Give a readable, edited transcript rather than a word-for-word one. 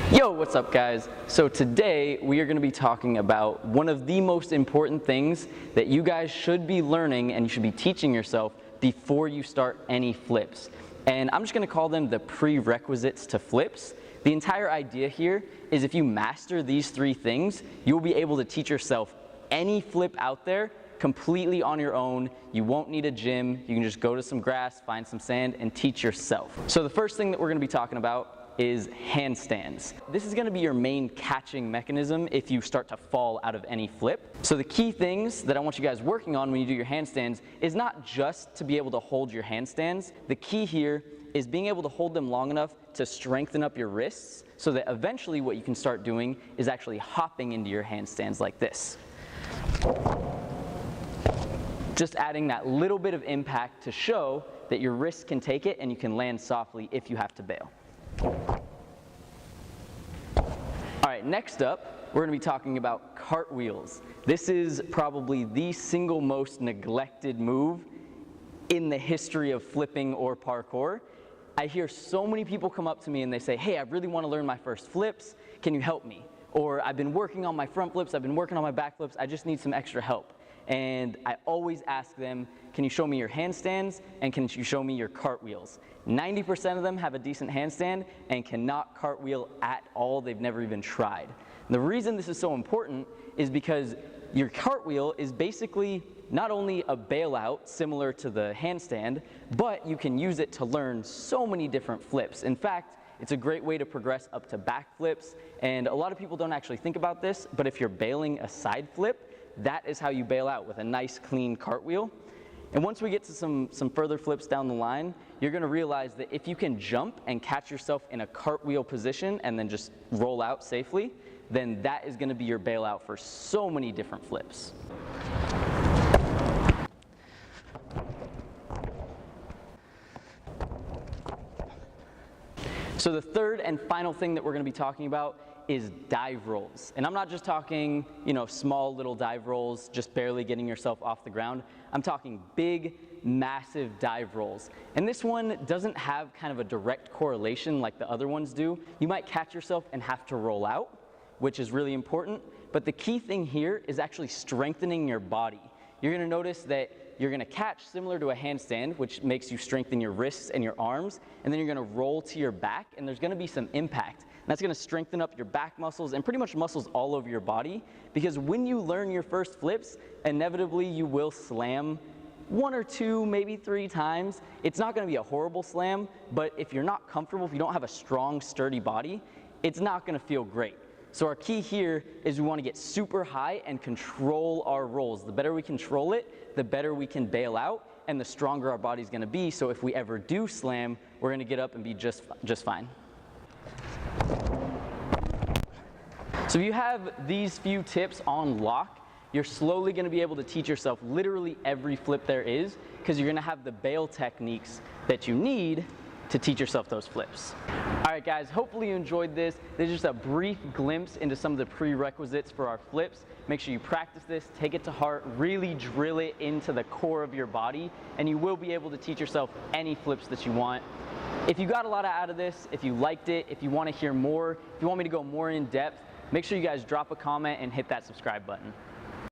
Yo, what's up guys? So today we are going to be talking about one of the most important things that you guys should be learning and you should be teaching yourself before you start any flips. And I'm just going to call them the prerequisites to flips. The entire idea here is if you master these three things, you'll be able to teach yourself any flip out there completely on your own. You won't need a gym. You can just go to some grass, find some sand, and teach yourself. So the first thing that we're going to be talking about is handstands. This is going to be your main catching mechanism if you start to fall out of any flip. So the key things that I want you guys working on when you do your handstands is not just to be able to hold your handstands. The key here is being able to hold them long enough to strengthen up your wrists so that eventually what you can start doing is actually hopping into your handstands like this. Just adding that little bit of impact to show that your wrists can take it and you can land softly if you have to bail. All right, next up, we're going to be talking about cartwheels. This is probably the single most neglected move in the history of flipping or parkour. I hear so many people come up to me and they say, hey, I really want to learn my first flips. Can you help me? Or I've been working on my front flips, I've been working on my back flips, I just need some extra help. And I always ask them, can you show me your handstands and can you show me your cartwheels? 90% of them have a decent handstand and cannot cartwheel at all. They've never even tried. And the reason this is so important is because your cartwheel is basically not only a bailout similar to the handstand, but you can use it to learn so many different flips. In fact, it's a great way to progress up to back flips. And a lot of people don't actually think about this, but if you're bailing a side flip, that is how you bail out, with a nice clean cartwheel. And once we get to some further flips down the line, you're going to realize that if you can jump and catch yourself in a cartwheel position and then just roll out safely, then that is going to be your bailout for so many different flips. So the third and final thing that we're going to be talking about is dive rolls. And I'm not just talking, small little dive rolls, just barely getting yourself off the ground. I'm talking big, massive dive rolls. And this one doesn't have kind of a direct correlation like the other ones do. You might catch yourself and have to roll out, which is really important. But the key thing here is actually strengthening your body. You're going to notice that you're going to catch similar to a handstand, which makes you strengthen your wrists and your arms, and then you're going to roll to your back, and there's going to be some impact. And that's going to strengthen up your back muscles and pretty much muscles all over your body, because when you learn your first flips, inevitably you will slam 1 or 2, maybe 3 times. It's not going to be a horrible slam, but if you're not comfortable, if you don't have a strong, sturdy body, it's not going to feel great. So our key here is we want to get super high and control our rolls. The better we control it, the better we can bail out, and the stronger our body's going to be. So if we ever do slam, we're going to get up and be just fine. So if you have these few tips on lock, you're slowly going to be able to teach yourself literally every flip there is, because you're going to have the bail techniques that you need to teach yourself those flips. All right guys, hopefully you enjoyed this. This is just a brief glimpse into some of the prerequisites for our flips. Make sure you practice this, take it to heart, really drill it into the core of your body, and you will be able to teach yourself any flips that you want. If you got a lot out of this, if you liked it, if you want to hear more, if you want me to go more in depth, make sure you guys drop a comment and hit that subscribe button.